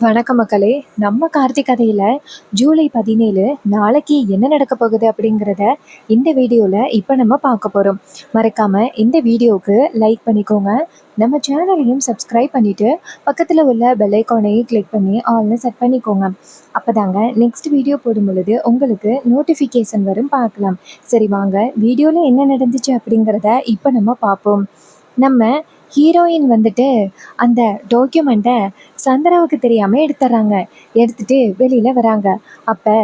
வணக்கம் மக்களே. நம்ம கார்த்திக் கதையில ஜூலை 17 நாளைக்கு என்ன நடக்க போகுது அப்படிங்கிறத இந்த வீடியோவில் இப்போ நம்ம பார்க்க போகிறோம். மறக்காம இந்த வீடியோவுக்கு லைக் பண்ணிக்கோங்க. நம்ம சேனலையும் சப்ஸ்கிரைப் பண்ணிட்டு பக்கத்தில் உள்ள பெல் ஐக்கானையும் கிளிக் பண்ணி ஆல்னு செட் பண்ணிக்கோங்க. அப்போதாங்க நெக்ஸ்ட் வீடியோ போடும் பொழுது உங்களுக்கு நோட்டிஃபிகேஷன் வரும், பார்க்கலாம். சரி வாங்க வீடியோவில் என்ன நடந்துச்சு அப்படிங்கிறத இப்போ நம்ம பார்ப்போம். நம்ம ஹீரோயின் வந்துட்டு அந்த டாக்குமெண்ட்டை சந்திராவுக்கு தெரியாமல் எடுத்துட்றாங்க. எடுத்துட்டு வெளியில் வராங்க. அப்போ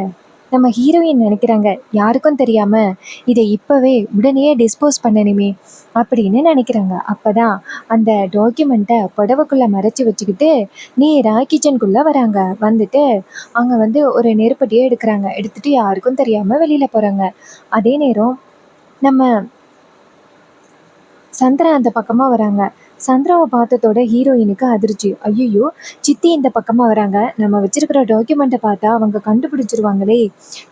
நம்ம ஹீரோயின் நினைக்கிறாங்க, யாருக்கும் தெரியாமல் இதை இப்போவே உடனே டிஸ்போஸ் பண்ணணுமே அப்படின்னு நினைக்கிறாங்க. அப்போ தான் அந்த டாக்குமெண்ட்டை புடவைக்குள்ளே மறைச்சி வச்சுக்கிட்டு நேராக கிச்சனுக்குள்ளே வராங்க. வந்துட்டு அங்கே ஒரு நெருப்பட்டியை எடுக்கிறாங்க. எடுத்துகிட்டு யாருக்கும் தெரியாமல் வெளியில் போகிறாங்க. அதே நேரம் நம்ம சந்திரா அந்த பக்கமாக வராங்க. சந்திராவை பார்த்ததோட ஹீரோயினுக்கு அதிர்ச்சி. ஐயோ, சித்தி இந்த பக்கமாக வராங்க, நம்ம வச்சிருக்கிற டாக்குமெண்ட்டை பார்த்தா அவங்க கண்டுபிடிச்சிருவாங்களே,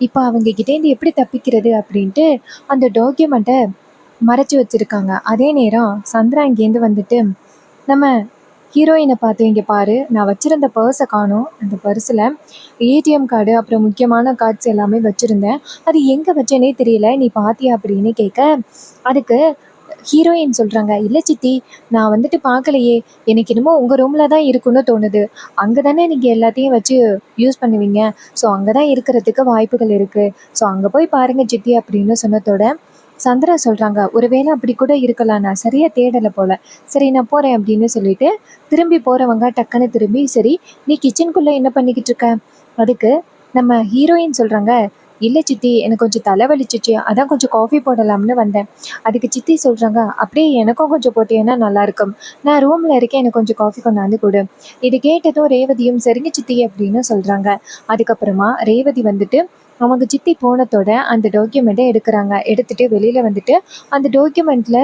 இப்போ அவங்க கிட்டேருந்து எப்படி தப்பிக்கிறது அப்படின்ட்டு அந்த டாக்குமெண்ட்டை மறைச்சி வச்சுருக்காங்க. அதே நேரம் சந்திரா இங்கேருந்து வந்துட்டு நம்ம ஹீரோயினை பார்த்து, இங்கே பாரு, நான் வச்சுருந்த பர்ஸை காணோம். அந்த பர்ஸில் ஏடிஎம் கார்டு அப்புறம் முக்கியமான கார்ட்ஸ் எல்லாமே வச்சுருந்தேன், அது எங்கே வச்சேனே தெரியல, நீ பார்த்தியா அப்படின்னு கேட்க, அதுக்கு ஹீரோயின் சொல்கிறாங்க, இல்லை சித்தி, நான் பார்க்கலையே, எனக்கு என்னமோ உங்கள் ரூமில் தான் இருக்குன்னு தோணுது, அங்கே தானே நீங்கள் எல்லாத்தையும் வச்சு யூஸ் பண்ணுவீங்க, ஸோ அங்கே தான் இருக்கிறதுக்கு வாய்ப்புகள் இருக்குது, ஸோ அங்கே போய் பாருங்கள் சித்தி அப்படின்னு சொன்னதோட சந்திரா சொல்கிறாங்க, ஒருவேளை அப்படி கூட இருக்கலாம், நான் சரியாக தேடலை போல், சரி நான் போகிறேன் அப்படின்னு சொல்லிட்டு திரும்பி போகிறவங்க டக்குன்னு திரும்பி, சரி நீ கிச்சனுக்குள்ளே என்ன பண்ணிக்கிட்டு இருக்க? அதுக்கு நம்ம ஹீரோயின் சொல்கிறாங்க, இல்லை சித்தி, எனக்கு கொஞ்சம் தலைவலிச்சிச்சு, அதான் கொஞ்சம் காஃபி போடலாம்னு வந்தேன். அதுக்கு சித்தி சொல்கிறாங்க, அப்படியே எனக்கும் கொஞ்சம் போட்டேன்னா நல்லாயிருக்கும், நான் ரூமில் இருக்கேன், எனக்கு கொஞ்சம் காஃபி கொண்டாந்து கொடு. இது கேட்டதும் ரேவதியும் சரிங்க சித்தி அப்படின்னு சொல்கிறாங்க. அதுக்கப்புறமா ரேவதி அவங்க சித்தி போனதோட அந்த டாக்குமெண்ட்டை எடுக்கிறாங்க. எடுத்துகிட்டு வெளியில் அந்த டாக்குமெண்ட்டில்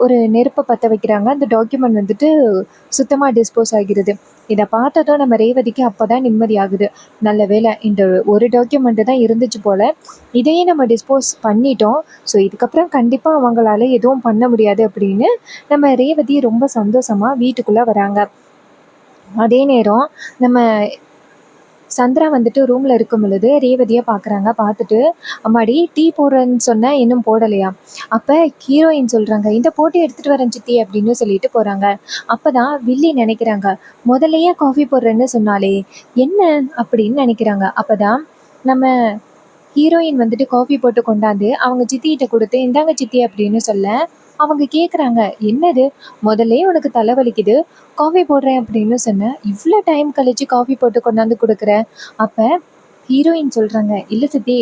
ஒரு நெருப்பை பற்ற வைக்கிறாங்க. அந்த டாக்குமெண்ட் சுத்தமாக டிஸ்போஸ் ஆகிறது. இதை பார்த்ததும் நம்ம ரேவதிக்கு அப்போ தான் நிம்மதியாகுது. நல்ல வேளை இந்த ஒரு டாக்குமெண்ட்டு தான் இருந்துச்சு போல், இதையே நம்ம டிஸ்போஸ் பண்ணிட்டோம், ஸோ இதுக்கப்புறம் கண்டிப்பாக அவங்களால எதுவும் பண்ண முடியாது அப்படின்னு நம்ம ரேவதி ரொம்ப சந்தோஷமாக வீட்டுக்குள்ளே வராங்க. அதே நேரம் நம்ம சந்திரா ரூமில் இருக்கும் பொழுது ரேவதியை பார்க்குறாங்க. பார்த்துட்டு, அம்மாடி டீ போடுறேன்னு சொன்னேன், இன்னும் போடலையா? அப்போ ஹீரோயின் சொல்கிறாங்க, இந்த போட்டி எடுத்துகிட்டு வரேன் சித்தி அப்படின்னு சொல்லிட்டு போகிறாங்க. அப்போ தான் வில்லி நினைக்கிறாங்க, முதல்லையே காஃபி போடுறேன்னு சொன்னாலே என்ன அப்படின்னு நினைக்கிறாங்க. அப்போ தான் நம்ம ஹீரோயின் காஃபி போட்டு கொண்டாந்து அவங்க சித்திகிட்ட கொடுத்து, இந்தாங்க சித்தி அப்படின்னு சொல்ல, அவங்க கேட்குறாங்க, என்னது, முதல்ல உனக்கு தலைவலிக்குது, காஃபி போடுறேன் அப்படின்னு சொன்னேன், இவ்வளோ டைம் கழிச்சு காஃபி போட்டு கொண்டாந்து கொடுக்குறேன். அப்போ ஹீரோயின் சொல்கிறாங்க, இல்லை சித்தி,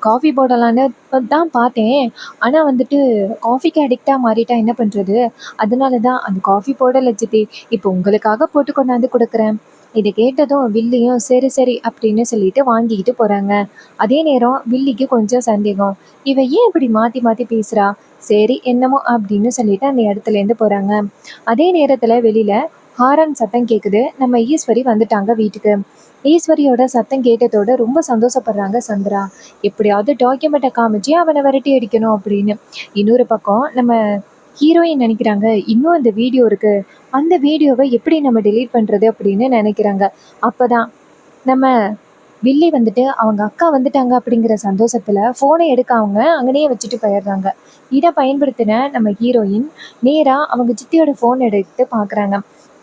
காஃபி போடலான்னு தான் பார்த்தேன், ஆனால் காஃபிக்கு அடிக்டாக மாறிட்டா என்ன பண்ணுறது, அதனால தான் அந்த காஃபி போடலை சித்தி, இப்போ உங்களுக்காக போட்டு கொண்டாந்து கொடுக்குறேன். இதை கேட்டதும் வில்லியும் சரி சரி அப்படின்னு சொல்லிட்டு வாங்கிக்கிட்டு போகிறாங்க. அதே நேரம் வில்லிக்கு கொஞ்சம் சந்தேகம், இவ ஏன் இப்படி மாற்றி மாற்றி பேசுகிறா, சரி என்னமோ அப்படின்னு சொல்லிட்டு அந்த இடத்துலேருந்து போகிறாங்க. அதே நேரத்தில் வெளியில் ஹாரன் சத்தம் கேட்குது. நம்ம ஈஸ்வரி வந்துட்டாங்க வீட்டுக்கு. ஈஸ்வரியோட சத்தம் கேட்டதோட ரொம்ப சந்தோஷப்படுறாங்க சந்திரா. எப்படியாவது டாக்குமெண்ட்டை காமிச்சு அவனை விரட்டி அடிக்கணும் அப்படின்னு. இன்னொரு பக்கம் நம்ம ஹீரோயின் நினைக்கிறாங்க, இன்னும் அந்த வீடியோ இருக்குது, அந்த வீடியோவை எப்படி நம்ம டெலீட் பண்ணுறது அப்படின்னு நினைக்கிறாங்க. அப்போ தான் நம்ம வில்லி அவங்க அக்கா வந்துட்டாங்க அப்படிங்கிற சந்தோஷத்தில் ஃபோனை எடுக்க அவங்க அங்கனையே வச்சுட்டு போயிடுறாங்க. இதை பயன்படுத்தின நம்ம ஹீரோயின் நேராக அவங்க சித்தியோட ஃபோன் எடுத்து பார்க்குறாங்க.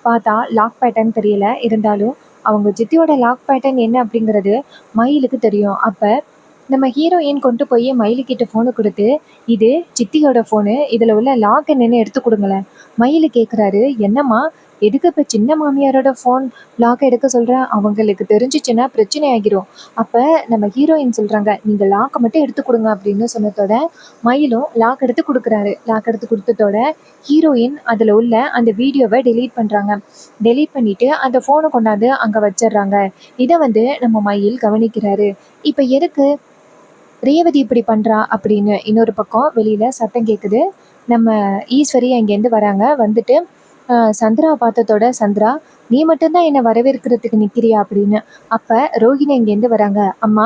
பார்த்தா லாக் பேட்டர்ன் தெரியல, இருந்தாலும் அவங்க சித்தியோட லாக் பேட்டர்ன் என்ன அப்படிங்கிறது மயிலுக்கு தெரியும். அப்போ நம்ம ஹீரோயின் கொண்டு போய் மயிலுக்கிட்ட ஃபோனை கொடுத்து, இது சித்தியோட ஃபோனு, இதில் உள்ள லாக் என்னன்னு எடுத்து கொடுங்களேன். மயில் கேட்குறாரு, என்னம்மா, எதுக்கு இப்போ சின்ன மாமியாரோட ஃபோன் லாக் எடுக்க சொல்கிறேன், அவங்களுக்கு தெரிஞ்சிச்சுன்னா பிரச்சனை ஆகிரும். அப்போ நம்ம ஹீரோயின் சொல்கிறாங்க, நீங்கள் லாக்கை மட்டும் எடுத்து கொடுங்க அப்படின்னு சொன்னதோட மயிலும் லாக் எடுத்து கொடுக்குறாரு. லாக் எடுத்து கொடுத்ததோட ஹீரோயின் அதில் உள்ள அந்த வீடியோவை டெலீட் பண்ணுறாங்க. டெலீட் பண்ணிவிட்டு அந்த ஃபோனை கொண்டாந்து அங்கே வச்சிடுறாங்க. இதை நம்ம மயில் கவனிக்கிறாரு. இப்போ எதுக்கு ரேவதி இப்படி பண்ணுறா அப்படின்னு இன்னொரு பக்கம் வெளியில் சத்தம் கேட்குது. நம்ம ஈஸ்வரி அங்கேருந்து வராங்க. சந்திராவை பார்த்ததோட, சந்திரா, நீ மட்டும்தான் என்னை வரவேற்கிறதுக்கு நிற்கிறியா அப்படின்னு. அப்போ ரோஹிணி இங்கேருந்து வராங்க. அம்மா,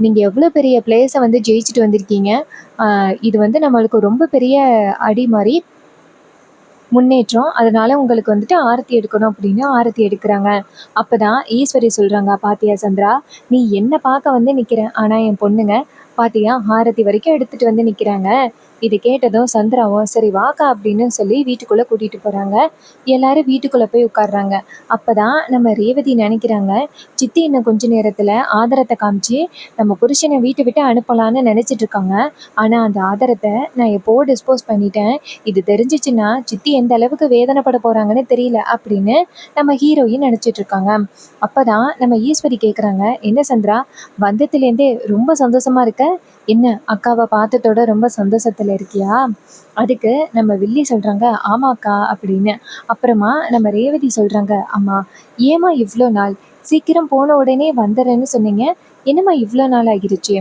நீங்கள் எவ்வளோ பெரிய பிளேஸை ஜெயிச்சுட்டு வந்திருக்கீங்க, இது நம்மளுக்கு ரொம்ப பெரிய அடி மாதிரி, முன்னேற்றம். அதனால உங்களுக்கு வந்துட்டு ஆரத்தி எடுக்கணும் அப்படின்னு ஆரத்தி எடுக்கிறாங்க. அப்பதான் ஈஸ்வரி சொல்றாங்க, "பாத்தியா சந்திரா, நீ என்ன பார்க்க வந்து நிக்கிற. ஆனா என் பொண்ணுங்க பாத்தியா ஆரத்தி வரைக்கும் எடுத்துட்டு வந்து நிக்கிறாங்க." இது கேட்டதும் சந்திராவும், "சரி வாக்கா" அப்படின்னு சொல்லி வீட்டுக்குள்ள கூட்டிட்டு போறாங்க. எல்லாரும் வீட்டுக்குள்ள போய் உட்கார்றாங்க. அப்பதான் நம்ம ரேவதி நினைக்கிறாங்க, சித்தி இன்னும் கொஞ்ச நேரத்துல ஆதாரத்தை காமிச்சு நம்ம புருஷனை வீட்டை விட்டு அனுப்பலான்னு நினைச்சிட்டு இருக்காங்க. ஆனா அந்த ஆதாரத்தை நான் எப்போ டிஸ்போஸ் பண்ணிட்டேன். இது தெரிஞ்சிச்சுன்னா சித்தி எந்த அளவுக்கு வேதனைப்பட போறாங்கன்னு தெரியல அப்படின்னு நம்ம ஹீரோயின் நினைச்சிட்டு இருக்காங்க. அப்பதான் நம்ம ஈஸ்வரி கேக்குறாங்க, "என்ன சந்திரா, வந்ததுலேருந்தே ரொம்ப சந்தோஷமா இருக்க? என்ன அக்காவை பார்த்ததோட ரொம்ப சந்தோஷத்துல இருக்கியா?" அதுக்கு நம்ம வில்லி சொல்றாங்க, "ஆமாக்கா" அப்படின்னு. அப்புறமா நம்ம ரேவதி சொல்றாங்க, "அம்மா, ஏம்மா இவ்வளோ நாள்? சீக்கிரம் போன உடனே வந்துடுறேன்னு சொன்னீங்க. என்னம்மா இவ்வளோ நாள் ஆகிருச்சு?"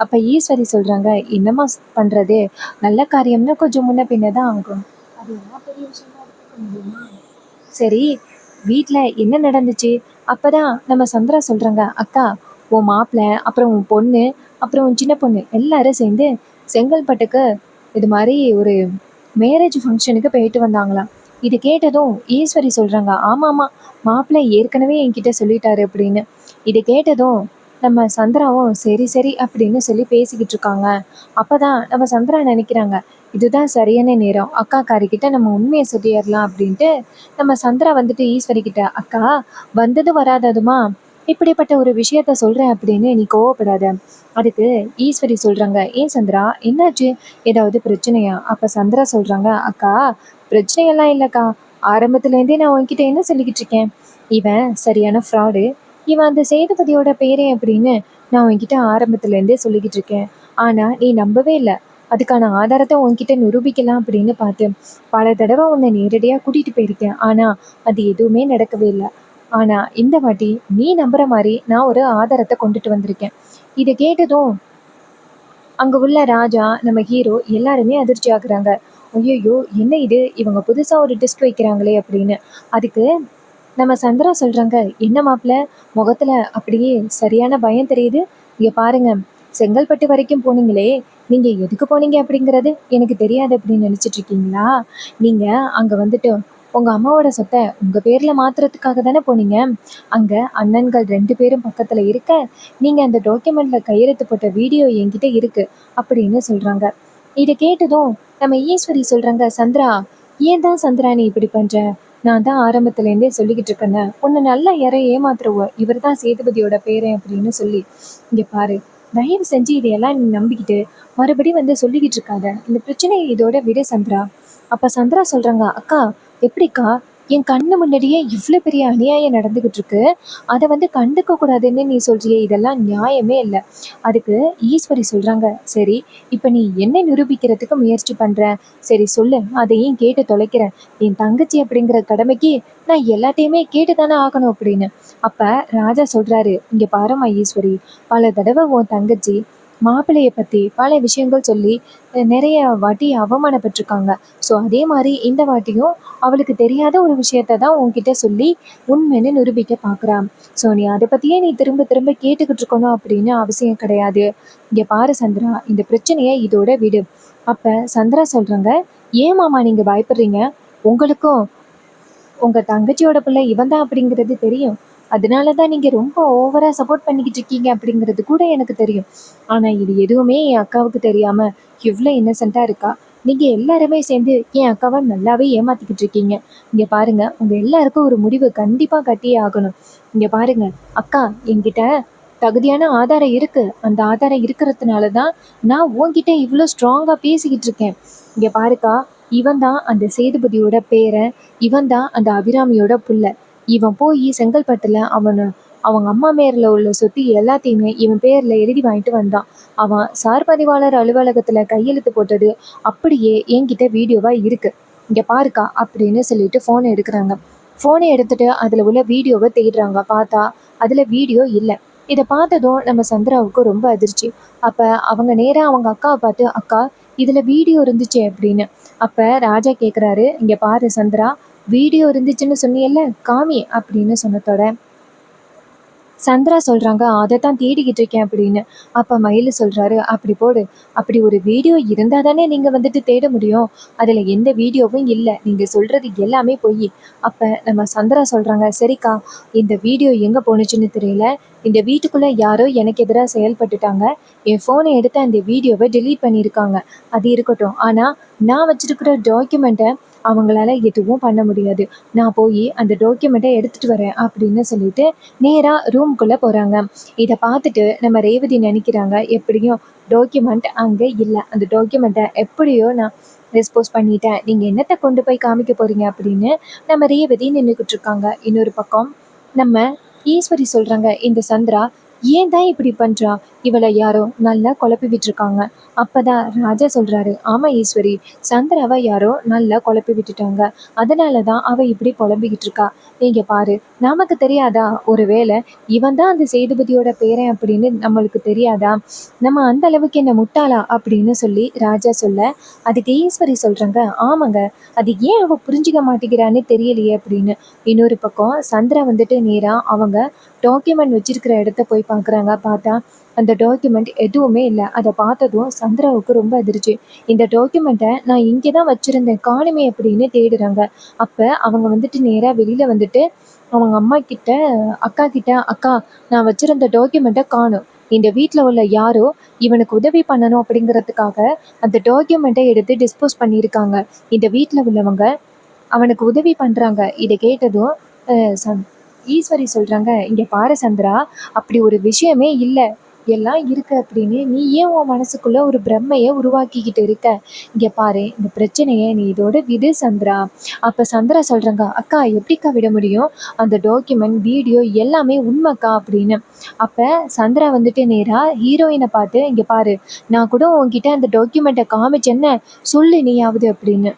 அப்ப ஈஸ்வரி சொல்றாங்க, "என்னம்மா பண்றது? நல்ல காரியம்னா கொஞ்சம் முன்ன பின்ன தான் ஆகும். அது என்ன பெரிய விஷயமா எடுத்துக்க முடியுமா? சரி, வீட்ல என்ன நடந்துச்சு?" அப்பதான் நம்ம சந்திரா சொல்றாங்க, "அக்கா, உன் மாப்பிள்ளை, அப்புறம் உன் பொண்ணு, அப்புறம் உன் சின்ன பொண்ணு எல்லாரும் சேர்ந்து செங்கல்பட்டுக்கு இது மாதிரி ஒரு மேரேஜ் ஃபங்க்ஷனுக்கு போயிட்டு வந்தாங்களாம்." இது கேட்டதும் ஈஸ்வரி சொல்றாங்க, "ஆமாமா, மாப்பிள்ளை ஏற்கனவே என்கிட்ட சொல்லிட்டாரு" அப்படின்னு. இது கேட்டதும் நம்ம சந்திராவும் சரி சரி அப்படின்னு சொல்லி பேசிக்கிட்டு இருக்காங்க. அப்பதான் நம்ம சந்திரா நினைக்கிறாங்க, இதுதான் சரியான நேரம், அக்கா காரிக்கிட்ட நம்ம உண்மையை சொல்லிடலாம் அப்படின்ட்டு நம்ம சந்திரா வந்துட்டு ஈஸ்வரி கிட்ட, "அக்கா, வந்தது வராததுமா இப்படிப்பட்ட ஒரு விஷயத்த சொல்றேன் அப்படின்னு நீ கோவப்படாத." அதுக்கு ஈஸ்வரி சொல்றாங்க, "ஏன் சந்திரா, என்னாச்சு? ஏதாவது பிரச்சனையா?" அப்ப சந்திரா சொல்றாங்க, "அக்கா, பிரச்சனையெல்லாம் இல்லக்கா. ஆரம்பத்துல இருந்தே நான் உன்கிட்ட என்ன சொல்லிக்கிட்டு இருக்கேன்? இவன் சரியான ஃப்ராடு, இவன் அந்த சேதுபதியோட பேரன் அப்படின்னு நான் உன்கிட்ட ஆரம்பத்துல இருந்தே சொல்லிக்கிட்டு இருக்கேன். ஆனா நீ நம்பவே இல்லை. அதுக்கான ஆதாரத்தை உன்கிட்ட நிரூபிக்கலாம் அப்படின்னு பார்த்து பல தடவை உன்னை நேரடியாக கூட்டிட்டு போயிருக்கேன். ஆனா அது எதுவுமே நடக்கவே இல்லை. ஆனா இந்த வாட்டி நீ நம்புற மாதிரி நான் ஒரு ஆதாரத்தை கொண்டுட்டு வந்திருக்கேன்." இதை கேட்டதும் அங்க உள்ள ராஜா, நம்ம ஹீரோ எல்லாருமே அதிர்ச்சி ஆகுறாங்க. ஐயையோ! என்ன இது? இவங்க புதுசா ஒரு ட்விஸ்ட் வைக்கிறாங்களே அப்படின்னு. அதுக்கு நம்ம சந்திரா சொல்றாங்க, "என்ன மாப்ள, முகத்துல அப்படியே சரியான பயம் தெரியுது. இங்க பாருங்க, செங்கல்பட்டு வரைக்கும் போனீங்களே, நீங்க எதுக்கு போனீங்க அப்படிங்கிறது எனக்கு தெரியாது அப்படின்னு நினைச்சிட்டு இருக்கீங்களா? நீங்க அங்க வந்துட்டு உங்க அம்மாவோட சொத்தை உங்க பேர்ல மாத்துறதுக்காக தானே போனீங்க. அங்க அண்ணன்கள் 2 பேரும் பக்கத்துல இருக்க, நீங்க அந்த டாக்குமெண்ட்ல கையெழுத்து போட்ட வீடியோ என்கிட்ட இருக்கு" அப்படின்னு சொல்றாங்க. இதை கேட்டதும் நம்ம ஈஸ்வரி சொல்றாங்க, "சந்திரா, ஏன் தான் சந்திரா நீ இப்படி பண்ற? நான் தான் ஆரம்பத்துலேருந்தே சொல்லிக்கிட்டு இருக்கேன்ல, உன்னை நல்லா யாரை ஏமாத்துருவ, இவர் தான் சேதுபதியோட பேரன் அப்படின்னு சொல்லி. இங்க பாரு, தயவு செஞ்சு இதையெல்லாம் நீ நம்பிக்கிட்டு மறுபடியும் வந்து சொல்லிக்கிட்டு இருக்காத. இந்த பிரச்சனையை இதோட விடு சந்திரா." அப்ப சந்திரா சொல்றாங்க, "அக்கா, எப்படிக்கா? என் கண்ணு முன்னாடியே இவ்வளோ பெரிய அநியாயம் நடந்துகிட்டு இருக்கு. அதை வந்து கண்டுக்க கூடாதுன்னு நீ சொல்றியே, இதெல்லாம் நியாயமே இல்லை." அதுக்கு ஈஸ்வரி சொல்றாங்க, "சரி, இப்ப நீ என்ன நிரூபிக்கிறதுக்கு முயற்சி பண்ற? சரி சொல்லு, அதையும் கேட்டு தொலைக்கிறேன். என் தங்கச்சி அப்படிங்கிற கடமைக்கு நான் எல்லாத்தையுமே கேட்டு தானே ஆகணும்" அப்படின்னு. அப்ப ராஜா சொல்றாரு, "இங்க பாரும்மா ஈஸ்வரி, பல தடவை உன் தங்கச்சி மாப்பிள்ளைய பத்தி பல விஷயங்கள் சொல்லி நிறைய வாட்டி அவமானப்பட்டிருக்காங்க. ஸோ அதே மாதிரி இந்த வாட்டியும் அவளுக்கு தெரியாத ஒரு விஷயத்த தான் உன்கிட்ட சொல்லி உண்மைன்னு நிரூபிக்க பார்க்குறா. ஸோ நீ அதை பற்றியே நீ திரும்ப திரும்ப கேட்டுக்கிட்டு இருக்கணும் அப்படின்னு அவசியம் கிடையாது. இங்கே பாரு சந்திரா, இந்த பிரச்சனையை இதோட விடு." அப்போ சந்திரா சொல்கிறாங்க, "ஏன் மாமா நீங்கள் பயப்படுறீங்க? உங்களுக்கும் உங்க தங்கச்சியோட பிள்ளை இவன் தான் அப்படிங்கிறது தெரியும். அதனால தான் நீங்க ரொம்ப ஓவரா சப்போர்ட் பண்ணிக்கிட்டு இருக்கீங்க அப்படிங்கிறது கூட எனக்கு தெரியும். ஆனா இது எதுவுமே என் அக்காவுக்கு தெரியாம எவ்வளோ இன்னசென்ட்டா இருக்கா. நீங்க எல்லாருமே சேர்ந்து என் அக்காவை நல்லாவே ஏமாத்திக்கிட்டு இருக்கீங்க. இங்க பாருங்க, உங்க எல்லாருக்கும் ஒரு முடிவு கண்டிப்பா கட்டியே ஆகணும். இங்க பாருங்க, அக்கா, என்கிட்ட தகுதியான ஆதாரம் இருக்கு. அந்த ஆதாரம் இருக்கிறதுனால தான் நான் உன்கிட்ட இவ்வளோ ஸ்ட்ராங்கா பேசிக்கிட்டு இருக்கேன். இங்க பாருக்கா, இவன் தான் அந்த சேதுபதியோட பேரன். இவன் தான் அந்த அபிராமியோட புள்ள. இவன் போய் செங்கல்பட்டுல அவங்க அம்மா பேர்ல உள்ள சொத்து எல்லாத்தையுமே இவன் பேர்ல எழுதி வாங்கிட்டு வந்தான். அவன் சார் பதிவாளர் அலுவலகத்துல கையெழுத்து போட்டது அப்படியே என்கிட்ட வீடியோவா இருக்கு. இங்க பாருக்கா அப்படின்னு சொல்லிட்டு போனை எடுக்கிறாங்க. போனை எடுத்துட்டு அதுல உள்ள வீடியோவை தேடுறாங்க. பார்த்தா அதுல வீடியோ இல்லை. இதை பார்த்ததும் நம்ம சந்திராவுக்கு ரொம்ப அதிர்ச்சி. அப்ப அவங்க நேரா அவங்க அக்காவை பார்த்து, "அக்கா, இதுல வீடியோ இருந்துச்சு" அப்படின்னு. அப்ப ராஜா கேக்குறாரு, "இங்க பாரு சந்திரா, வீடியோ இருந்துச்சுன்னு சொன்னியல்ல, காமி" அப்படின்னு சொன்னதோட சந்திரா சொல்றாங்க, "அதத்தான் தேடிக்கிட்டு இருக்கேன்" அப்படின்னு. அப்ப மயிலு சொல்றாரு, "அப்படி போடு. அப்படி ஒரு வீடியோ இருந்தா தானே நீங்க வந்துட்டு தேட முடியும். அதுல எந்த வீடியோவும் இல்ல. நீங்க சொல்றது எல்லாமே பொய்." அப்ப நம்ம சந்திரா சொல்றாங்க, "சரிக்கா, இந்த வீடியோ எங்க போணுச்சுன்னு தெரியல. இந்த வீட்டுக்குள்ள யாரோ எனக்கு எதிரா செயல்பட்டுட்டாங்க. என் ஃபோனை எடுத்து அந்த வீடியோவை டெலீட் பண்ணியிருக்காங்க. அது இருக்கட்டும். ஆனா நான் வச்சிருக்கிற டாக்குமெண்ட்டை அவங்களால எதுவும் பண்ண முடியாது. நான் போய் அந்த டாக்குமெண்ட்டை எடுத்துட்டு வரேன்" அப்படின்னு சொல்லிட்டு நேரா ரூம்குள்ள போறாங்க. இத பார்த்துட்டு நம்ம ரேவதி நினைக்கிறாங்க, எப்படியும் டாக்குமெண்ட் அங்க இல்ல. அந்த டாக்குமெண்ட்ட எப்படியோ நான் டிஸ்போஸ் பண்ணிட்டேன். நீங்க என்னத்த கொண்டு போய் காமிக்க போறீங்க அப்படின்னு நம்ம ரேவதி நின்னுகிட்டு இருக்காங்க. இன்னொரு பக்கம் நம்ம ஈஸ்வரி சொல்றாங்க, இந்த சந்திரா ஏன் தான் இப்படி பண்றா? இவள யாரோ நல்லா குழப்பி விட்டுருக்காங்க. அப்பதான் ராஜா சொல்றாரு, ஆமா ஈஸ்வரி, சந்திராவை யாரோ நல்லா குழப்பி விட்டுட்டாங்க. அதனாலதான் அவ இப்படி குழம்பிக்கிட்டு இருக்கா. நீங்க பாரு, நமக்கு தெரியாதா? ஒருவேளை இவன் தான் அந்த சேதுபதியோட பேரன் அப்படின்னு நம்மளுக்கு தெரியாதா? நம்ம அந்த அளவுக்கு என்ன முட்டாளா அப்படின்னு சொல்லி ராஜா சொல்ல, அதுக்கு ஈஸ்வரி சொல்றாங்க, ஆமாங்க, அது ஏன் அவ புரிஞ்சுக்க மாட்டேங்கிறான்னு தெரியலையே அப்படின்னு. இன்னொரு பக்கம் சந்திரா வந்துட்டு நேரா அவங்க டாக்குமெண்ட் வச்சிருக்கிற இடத்த போய் பார்க்குறாங்க. பார்த்தா அந்த டாக்குமெண்ட் எதுவுமே இல்லை. அதை பார்த்ததும் சந்திராவுக்கு ரொம்ப அதிர்ச்சி. இந்த டாக்குமெண்ட்டை நான் இங்கே தான் வச்சிருந்தேன், காணுமே அப்படின்னு தேடுறாங்க. அப்போ அவங்க வந்துட்டு நேராக வெளியில் வந்துட்டு அவங்க அம்மா கிட்ட, அக்கா கிட்ட, அக்கா, நான் வச்சிருந்த டாக்குமெண்ட்டை காணும். இந்த வீட்டில் உள்ள யாரோ இவனுக்கு உதவி பண்ணணும் அப்படிங்கிறதுக்காக அந்த டாக்குமெண்ட்டை எடுத்து டிஸ்போஸ் பண்ணியிருக்காங்க. இந்த வீட்டில் உள்ளவங்க அவனுக்கு உதவி பண்றாங்க. இதை கேட்டதும் ஈஸ்வரி சொல்றாங்க, இங்க பாரு சந்திரா, அப்படி ஒரு விஷயமே இல்ல. எல்லாம் இருக்கு அப்படின்னு நீ ஏன் உன் மனசுக்குள்ள ஒரு பிரம்மைய உருவாக்கிக்கிட்டு இருக்க? இங்க பாரு, இந்த பிரச்சனைய நீ இதோட விடு சந்திரா. அப்ப சந்திரா சொல்றாங்க, அக்கா எப்படிக்கா விட முடியும்? அந்த டாக்குமெண்ட், வீடியோ எல்லாமே உண்மைக்கா அப்படின்னு. அப்ப சந்திரா வந்துட்டு நேரா ஹீரோயினை பார்த்து, இங்க பாரு, நான் கூட உன்கிட்ட அந்த டாக்குமெண்ட்டை காமிச்சேன்னு சொல்லு நீயாவது அப்படின்னு.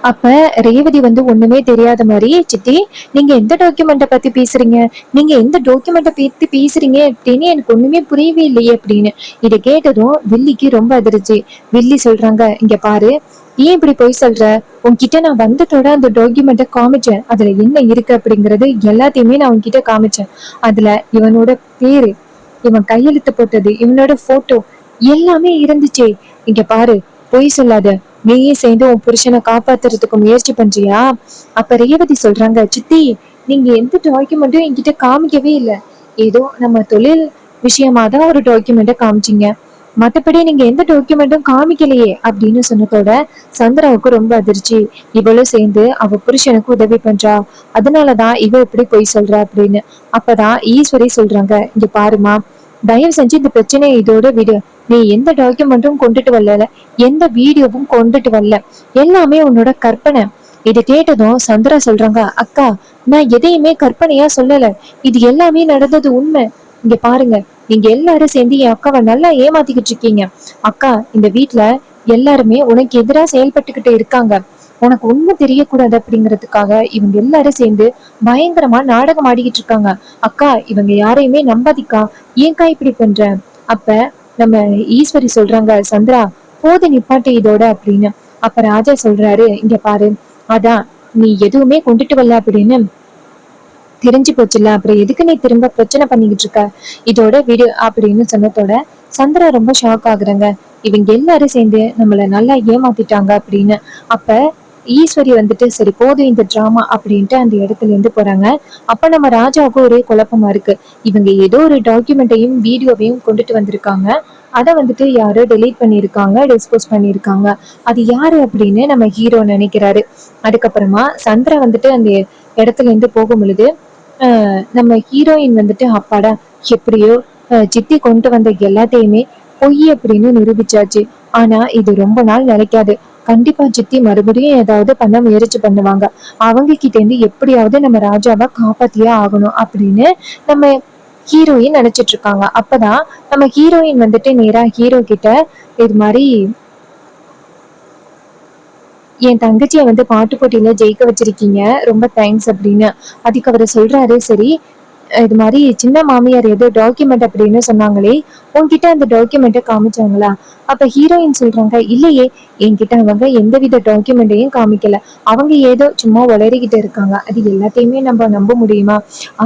அப்ப ரேவதி வந்து ஒண்ணுமே தெரியாத மாதிரி, சித்தி, நீங்க எந்த டாக்குமெண்ட்டை பத்தி பேசுறீங்க? நீங்க எந்த டாக்குமெண்ட்டை பத்தி பேசுறீங்க அப்படின்னு எனக்கு ஒண்ணுமே புரியவே இல்லையே அப்படின்னு. இதை கேட்டதும் வில்லிக்கு ரொம்ப அதிர்ச்சி. வில்லி சொல்றாங்க, இங்க பாரு, ஏன் இப்படி போய் சொல்ற? உன்கிட்ட நான் வந்ததோட அந்த டாக்குமெண்ட்டை காமிச்சேன். அதுல என்ன இருக்கு அப்படிங்கறது எல்லாத்தையுமே நான் உன்கிட்ட காமிச்சேன். அதுல இவனோட பேரு, இவன் கையெழுத்து போட்டது, இவனோட போட்டோ எல்லாமே இருந்துச்சே. இங்க பாரு, பொய் சொல்லாத. நீயே சேர்ந்து உன் புருஷனை காப்பாத்துறதுக்கு முயற்சி பண்றியா? அப்ப ரேவதி சொல்றாங்க, சித்தி, நீங்க எந்த டாக்குமெண்ட்டும் என்கிட்ட காமிக்கவே இல்லை. ஏதோ நம்ம தொழில் விஷயமா தான் ஒரு டாக்குமெண்ட்டை காமிச்சிங்க. மத்தபடி நீங்க எந்த டாக்குமெண்ட்டும் காமிக்கலையே அப்படின்னு சொன்னதோட சந்திராவுக்கு ரொம்ப அதிர்ச்சி. இவளும் சேர்ந்து அவ புருஷனுக்கு உதவி பண்றா, அதனாலதான் இவ இப்படி பொய் சொல்றா அப்படின்னு. அப்பதான் ஈஸ்வரி சொல்றாங்க, இங்க பாருமா, தயவு செஞ்சு இந்த பிரச்சனையை இதோட விடு. நீ எந்த டாக்குமெண்ட்டும் கொண்டுட்டு வரல, எந்த வீடியோவும் கொண்டுட்டு வரல, எல்லாமே உன்னோட கற்பனை. இதை கேட்டதும் சந்திரா சொல்றாங்க, அக்கா, நான் எதையுமே கற்பனையா சொல்லல. இது எல்லாமே நடந்தது உண்மை. இங்க பாருங்க, நீங்க எல்லாரும் சேர்ந்து என் அக்காவை நல்லா ஏமாத்திக்கிட்டு இருக்கீங்க. அக்கா, இந்த வீட்டுல எல்லாருமே உனக்கு எதிரா செயல்பட்டுக்கிட்டு இருக்காங்க. உனக்கு உண்மை தெரியக்கூடாது அப்படிங்கிறதுக்காக இவங்க எல்லாரும் சேர்ந்து பயங்கரமா நாடகம் ஆடிக்கிட்டு இருக்காங்க. அக்கா, இவங்க யாரையுமே நம்பாதிக்கா. ஏன்கா இப்படி பண்ற? அப்ப நம்ம ஈஸ்வரி சொல்றாங்க, சந்திரா, போது நிப்பாட்டு இதோட அப்படின்னு. அப்ப ராஜா சொல்றாரு, இங்க பாரு, அதான் நீ எதுவுமே கொண்டுட்டு வரல அப்படின்னு தெரிஞ்சு போச்சுல்ல, அப்புறம் எதுக்கு நீ திரும்ப பிரச்சனை பண்ணிக்கிட்டு இருக்க? இதோட விடு அப்படின்னு சொன்னதோட சந்திரா ரொம்ப ஷாக் ஆகுறாங்க. இவங்க எல்லாரும் சேர்ந்து நம்மள நல்லா ஏமாத்திட்டாங்க அப்படின்னு. அப்ப ஈஸ்வரி வந்துட்டு, சரி போதும் இந்த டிராமா அப்படின்ட்டு அந்த இடத்துல இருந்து போறாங்க. அப்ப நம்ம ராஜாவுக்கு ஒரே குழப்பமா இருக்கு. இவங்க ஏதோ ஒரு டாக்குமெண்ட்டையும் வீடியோவையும் கொண்டுட்டு வந்திருக்காங்க. அதை வந்துட்டு யாரோ டெலீட் பண்ணியிருக்காங்க, டிஸ்போஸ் பண்ணியிருக்காங்க. அது யாரு அப்படின்னு நம்ம ஹீரோ நினைக்கிறாரு. அதுக்கப்புறமா சந்திரா வந்துட்டு அந்த இடத்துல இருந்து போகும் பொழுது நம்ம ஹீரோயின் வந்துட்டு, அப்பாடா, எப்படியோ சித்தி கொண்டு வந்த எல்லாத்தையுமே பொய் அப்படின்னு நிரூபிச்சாச்சு. ஆனா இது ரொம்ப நாள் நிலைக்காது. கண்டிப்பா சித்தி மறுபடியும் ஏதாவது பண்ண முயற்சி பண்ணுவாங்க. அவங்க கிட்ட இருந்து எப்படியாவது நம்ம ராஜாவை காப்பாத்தியே ஆகணும் அப்படின்னு நம்ம ஹீரோயின் நினைச்சிட்டு இருக்காங்க. அப்பதான் நம்ம ஹீரோயின் வந்துட்டு நேரா ஹீரோ கிட்ட, இது மாதிரி என் தங்கச்சியை வந்து பாட்டு போட்டியில ஜெயிக்க வச்சிருக்கீங்க, ரொம்ப தேங்க்ஸ் அப்படின்னு. அதுக்கு அவர் சொல்றாரு, சரி, இது மாதிரி சின்ன மாமியார் ஏதோ டாக்குமெண்ட் அப்படின்னு சொன்னாங்களே, உன்கிட்ட அந்த டாக்குமெண்ட்டை காமிச்சாங்களா? அப்ப ஹீரோயின் சொல்றாங்க, இல்லையே, என்கிட்ட அவங்க எந்தவித டாக்குமெண்ட்டையும் காமிக்கல. அவங்க ஏதோ சும்மா உளறிக்கிட்டு இருக்காங்க. அது எல்லாத்தையுமே நம்ம நம்ப முடியுமா?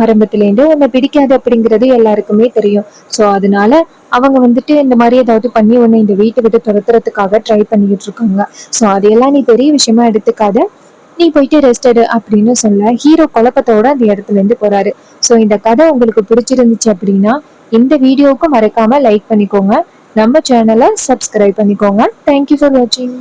ஆரம்பத்துல இருந்து உன்னை பிடிக்காது அப்படிங்கிறது எல்லாருக்குமே தெரியும். ஸோ அதனால அவங்க வந்துட்டு இந்த மாதிரி ஏதாவது பண்ணி உன்னை இந்த வீட்டை விட்டு துரத்துறதுக்காக ட்ரை பண்ணிக்கிட்டு இருக்காங்க. ஸோ அதையெல்லாம் நீ பெரிய விஷயமா எடுத்துக்காத, நீ போயிட்டு ரெஸ்ட் எடு அப்படின்னு சொல்ல ஹீரோ குழப்பத்தோட அந்த இடத்துல இருந்து போறாரு. ஸோ இந்த கதை உங்களுக்கு பிடிச்சிருந்துச்சு அப்படின்னா இந்த வீடியோவுக்கு மறக்காம லைக் பண்ணிக்கோங்க. நம்ம சேனலை சப்ஸ்கிரைப் பண்ணிக்கோங்க. தேங்க்யூ ஃபார் வாட்சிங்.